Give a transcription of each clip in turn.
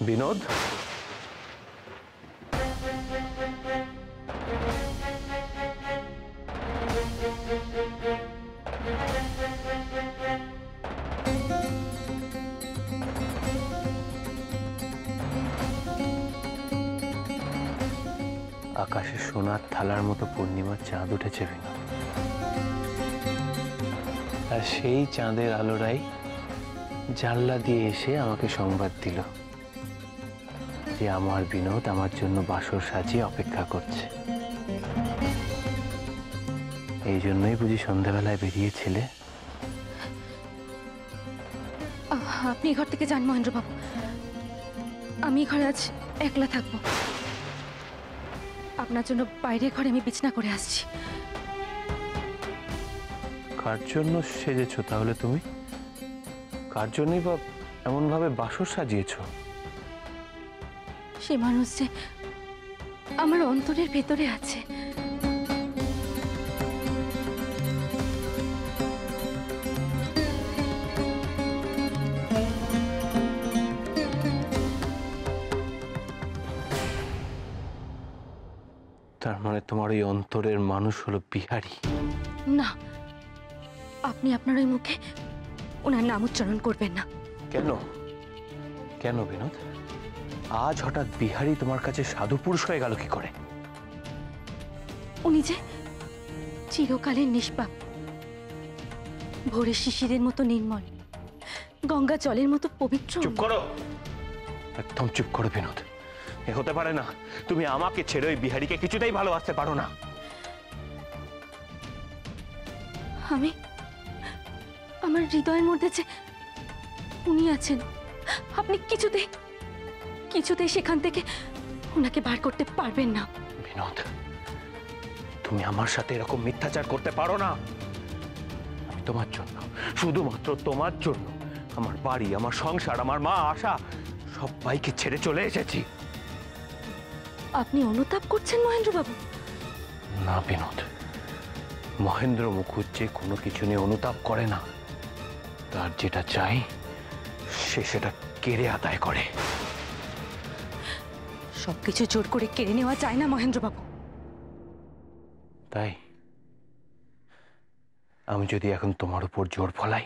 বিনোদ, আকাশে সোনার থালার মতো পূর্ণিমার চাঁদ উঠেছে বিনোদ, আর সেই চাঁদের আলোরাই জানলা দিয়ে এসে আমাকে সংবাদ দিল যে আমার বিনোদ আমার জন্য বাসর সাজিয়ে অপেক্ষা করছে। এই জন্যই বুঝি সন্ধ্যাবেলায় বেরিয়েছিলে? আপনি ঘর থেকে যান মহেন্দ্রবাবু, আমি ঘরে আজ একলা থাকবো। আপনার জন্য বাইরে ঘরে আমি বিছনা করে আসছি। কার জন্য সেজেছো তাহলে তুমি? কার জন্যই বা এমন ভাবে বাসর সাজিয়েছো? সে মানুষ যে আমার অন্তরের ভেতরে আছে। তার মানে তোমার ওই অন্তরের মানুষ হলো বিহারী? না, আপনি আপনার ওই মুখে ওনার নাম উচ্চারণ করবেন না। কেন? কেন বিনোদ? আজ হঠাৎ বিহারী তোমার কাছে সাধু পুরুষ হয়ে গেল কি করে? উনি যে চিরকালের নিষ্পাপ, ভোরের শিশিরের মতো নির্মল, গঙ্গা জলের মতো পবিত্র। চুপ করো, একদম চুপ করো বিনোদ। এ হতে পারে না। তুমি আমাকে ছেড়ে ওই বিহারীকে কিছুতেই ভালোবাসতে পারো না। আমি আমার হৃদয়ের মধ্যে যে উনি আছেন, আপনি কিছুতেই সেখান থেকে ওনাকে বার করতে পারবেন না। বিনোদ, তুমি আমার সাথে এরকম মিথ্যাচার করতে পারো না। আমি তোমার জন্য, শুধুমাত্র তোমার জন্য আমার বাড়ি, আমার সংসার, আমার মা, আশা সবাইকে ছেড়ে চলে এসেছি। আপনি অনুতাপ করছেন মহেন্দ্রবাবু? না বিনোদ, মহেন্দ্র মুখুজ্জে কোনো কিছু নিয়ে অনুতাপ করে না। তার যেটা চাই সে সেটা কেড়ে আদায় করে। সবকিছু জোর করে কেড়ে নেওয়া যায় না মহেন্দ্রবাবু। তাই আমি যদি এখন তোমার উপর জোর ফলাই?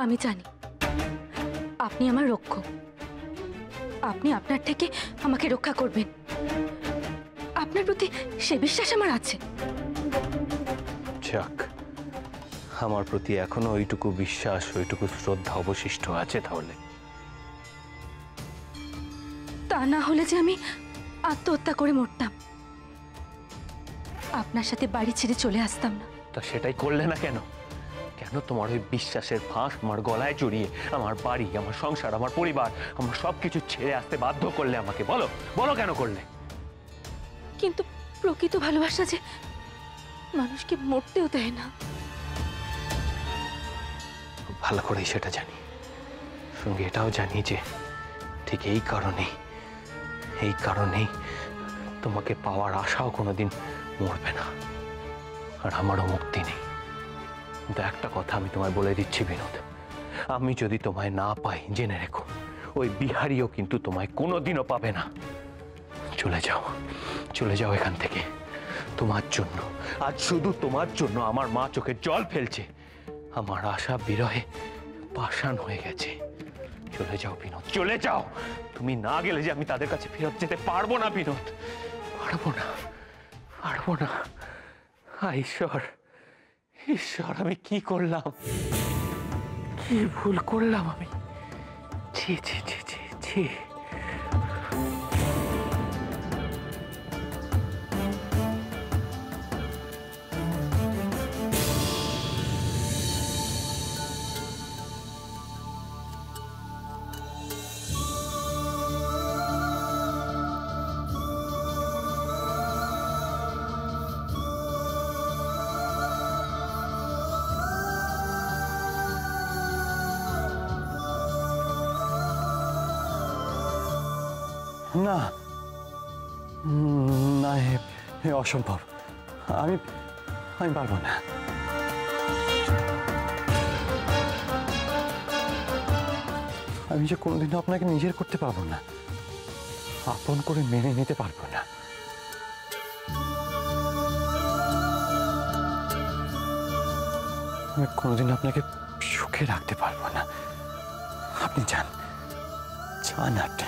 আমি জানি আপনি আমার রক্ষক, আপনি আপনার থেকে আমাকে রক্ষা করবেন। আপনার প্রতি সে বিশ্বাস আমার আছে। যাক, আমার প্রতি এখনো ওইটুকু বিশ্বাস, ওইটুকু শ্রদ্ধা অবশিষ্ট আছে। তাহলে তা না হলে যে আমি আত্মহত্যা করে মরতাম, আপনার সাথে বাড়ি ছেড়ে চলে আসতাম না। তা সেটাই করলে না কেন? কেন তোমার ওই বিশ্বাসের ফাঁস আমার গলায় জড়িয়ে আমার বাড়ি, আমার সংসার, আমার পরিবার, আমার সবকিছু ছেড়ে আসতে বাধ্য করলে আমাকে? বলো বলো, কেন করলে? কিন্তু প্রকৃত ভালোবাসা যে মানুষকে মরতেও দেয় না। খুব ভালো করেই সেটা জানি। সঙ্গে এটাও জানি যে ঠিক এই কারণেই তোমাকে পাওয়ার আশাও কোনোদিন মরবে না, আর আমারও মুক্তি নেই। কিন্তু একটা কথা আমি তোমায় বলে দিচ্ছি বিনোদ, আমি যদি তোমায় না পাই, জেনে রেখো ওই বিহারীও কিন্তু তোমায় কোনোদিনও পাবে না। চলে যাও এখান থেকে। তোমার জন্য, আজ শুধু তোমার জন্য আমার মা চোখে জল ফেলছে, আমার আশা বিরহে পাষাণ হয়ে গেছে। চলে যাও বিনোদ, চলে যাও। তুমি না গেলে যে আমি তাদের কাছে ফেরত যেতে পারবো না বিনোদ, পারবো না। ঈশ্বর, আমি কি করলাম? কি ভুল করলাম আমি? ছি ছি ছি ছি ছি। না না, অসম্ভব। আমি পারবো না। আমি যে কোনোদিনও আপনাকে নিজের করতে পারবো না, আপন করে মেনে নিতে পারবো না। আমি কোনোদিন আপনাকে সুখে রাখতে পারবো না। আপনি যান, যান আপনি।